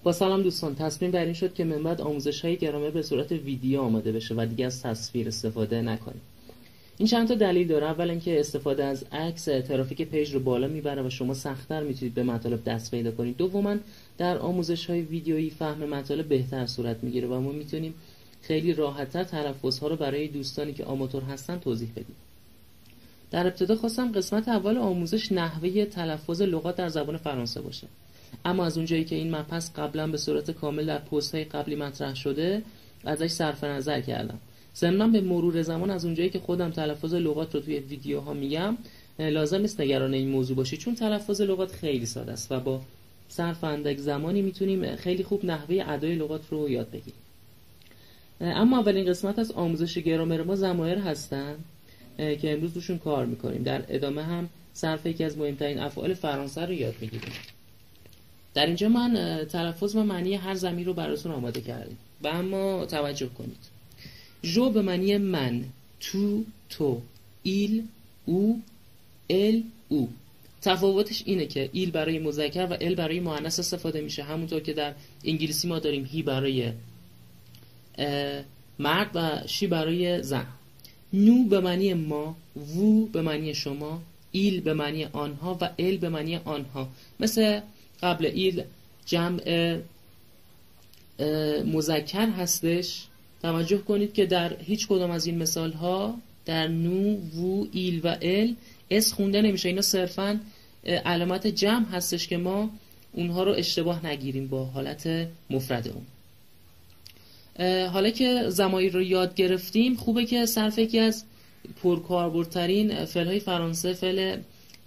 با سلام دوستان، تصمیم بر این شد که من بعد آموزش‌های گرامر به صورت ویدیو آماده بشه و دیگه از تصویر استفاده نکنیم. این چند تا دلیل داره. اول اینکه استفاده از عکس ترافیک پیج رو بالا میبره و شما سخت‌تر میتونید به مطالب دست پیدا کنید. دوما در آموزش‌های ویدیویی فهم مطالب بهتر صورت میگیره و ما میتونیم خیلی راحت‌تر تلفظها رو برای دوستانی که آماتور هستن توضیح بدیم. در ابتدا خواستم قسمت اول آموزش نحوه تلفظ لغات در زبان فرانسه باشه. اما از اونجایی که این مبحث قبلا به صورت کامل در پست‌های قبلی مطرح شده، ازش صرف نظر کردم. ضمناً به مرور زمان از اونجایی که خودم تلفظ لغات رو توی ویدیوها میگم، لازم نیست نگران این موضوع باشی، چون تلفظ لغات خیلی ساده است و با صرف اندک زمانی میتونیم خیلی خوب نحوه ادای لغات رو یاد بگیریم. اما اولین قسمت از آموزش گرامر ما ضمایر هستن که امروز روشون کار میکنیم. در ادامه هم صرف یکی از مهمترین افعال فرانسه رو یاد میگیریم. در اینجا من تلفظ و معنی هر ضمیر رو براتون آماده کردم و اما توجه کنید. جو به معنی من، تو، ایل، او، ال، او. تفاوتش اینه که ایل برای مذکر و ال برای مؤنث استفاده میشه، همونطور که در انگلیسی ما داریم هی برای مرد و شی برای زن. نو به معنی ما، وو به معنی شما، ایل به معنی آنها و ال به معنی آنها. مثل قبل ایل جمع مذکر هستش. توجه کنید که در هیچ کدام از این مثال ها در نو، وو، ایل و ال اس خونده نمیشه. اینا صرفاً علامت جمع هستش که ما اونها رو اشتباه نگیریم با حالت مفرد اون. حالا که ضمایر رو یاد گرفتیم، خوبه که صرف یکی از پرکاربردترین فعل‌های فرانسه، فعل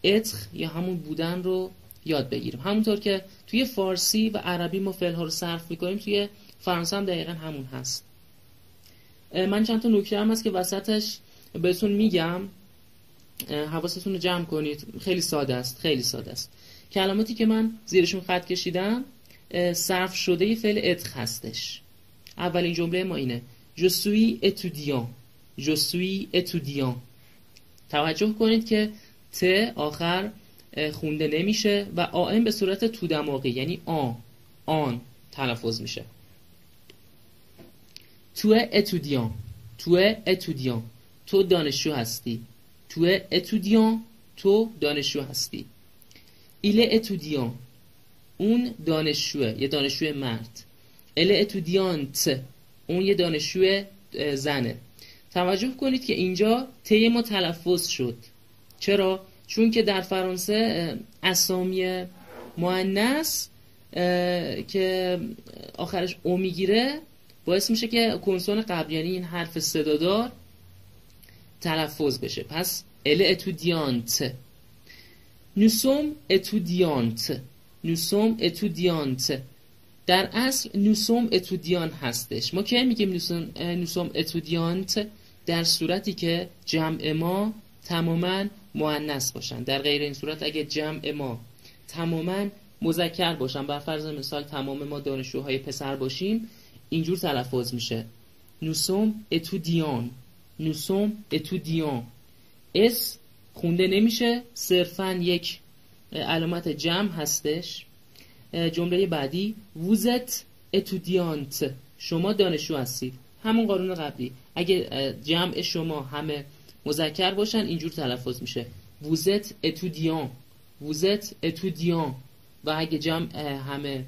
اتر یا همون بودن رو یاد بگیریم. همونطور که توی فارسی و عربی ما فعل‌ها رو صرف می‌کنیم، توی فرانسه هم دقیقاً همون هست. من چند تا نکته هم هست که وسطش بهتون میگم، حواستون رو جمع کنید. خیلی ساده است، خیلی ساده است. کلماتی که من زیرشون خط کشیدم صرف شده فعل اتر هستش. اولین جمله ما اینه: Je suis étudiant. Je suis étudiant. توجه کنید که ت آخر خونده نمیشه و آن به صورت تو دماغی، یعنی آن تلفظ میشه. Tu es étudiant. Tu es étudiant. تو دانشجو هستی. Tu es étudiant. تو دانشجو هستی. Il est étudiant. اون دانشجوه، یه دانشجوی مرد. Elle est étudiante. اون یه دانشجو زنه. توجه کنید که اینجا تی ما تلفظ شد. چرا؟ چون که در فرانسه اسامی مؤنث که آخرش او میگیره باعث میشه که کنسون قبل، یعنی این حرف صدادار، تلفظ بشه. پس elle est étudiante. Nous sommes étudiantes. Nous sommes étudiantes. در اصل nous sommes étudiants هستش. ما که میگیم nous sommes étudiantes در صورتی که جمع ما تماما مؤنث باشن. در غیر این صورت اگه جمع ما تماما مذکر باشن، بر فرض مثال تمام ما دانشجوهای پسر باشیم، اینجور تلفظ میشه nous sommes étudiants. nous sommes étudiants. اس خونده نمیشه، صرفاً یک علامت جمع هستش. جمله بعدی vous êtes étudiante. شما دانشجو هستید. همون قانون قبلی، اگه جمع شما همه مذکر باشن اینجور تلفظ میشه vous êtes étudiant. vous êtes étudiant. و اگه جمع همه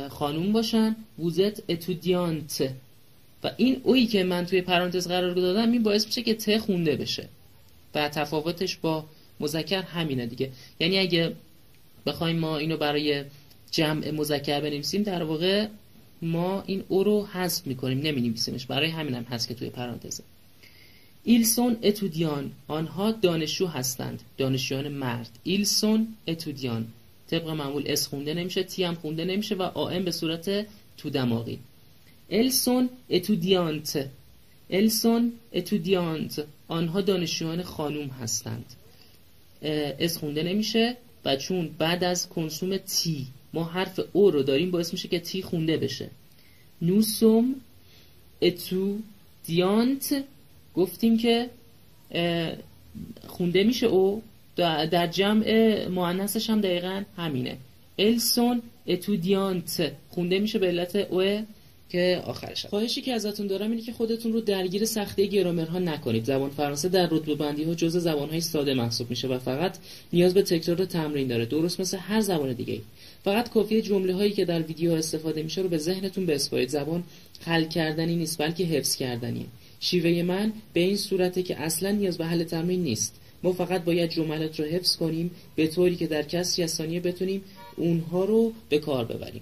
خانوم باشن vous êtes étudiante. و این اویی که من توی پرانتز قرار دادم، این باعث میشه که ت خونده بشه و تفاوتش با مذکر همینه دیگه. یعنی اگه بخوایم ما اینو برای جمع مذکر بنویسیم، در واقع ما این او رو حذف میکنیم، نمینویسیمش. برای همین هم هست که توی پرانتزه. ils sont étudiants. آنها دانشجو هستند، دانشجویان مرد. ils sont étudiants. طبق معمول اس خونده نمیشه، تی هم خونده نمیشه و آم به صورت تو دماغی. elles sont étudiantes. elles sont étudiantes. آنها دانشجویان خانوم هستند. اس خونده نمیشه و چون بعد از کنسوم تی ما حرف او رو داریم، باعث میشه که تی خونده بشه. nous sommes étudiantes. گفتیم که خونده میشه او. در جمع مؤنثش هم دقیقاً همینه. elles sont étudiantes خونده میشه به علت او که آخرش. خواهشی که ازتون دارم اینه که خودتون رو درگیر سختی گرامرها نکنید. زبان فرانسه در رتبه بندی ها جزء زبان‌های ساده محسوب میشه و فقط نیاز به تکرار و تمرین داره، درست مثل هر زبان دیگه. فقط کافیه جمله‌هایی که در ویدیو استفاده میشه رو به ذهنتون بسپارید. زبان حل کردنی نیست بلکه حفظ کردنیه. شیوه من به این صورته که اصلا نیاز به حل تمرین نیست. ما فقط باید جملات رو حفظ کنیم به طوری که در کسری از ثانیه بتونیم اونها رو به کار ببریم.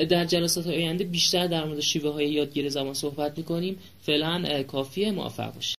در جلسات آینده بیشتر در مورد شیوه های یادگیری زبان صحبت می‌کنیم. فعلا کافیه. موفق باشید.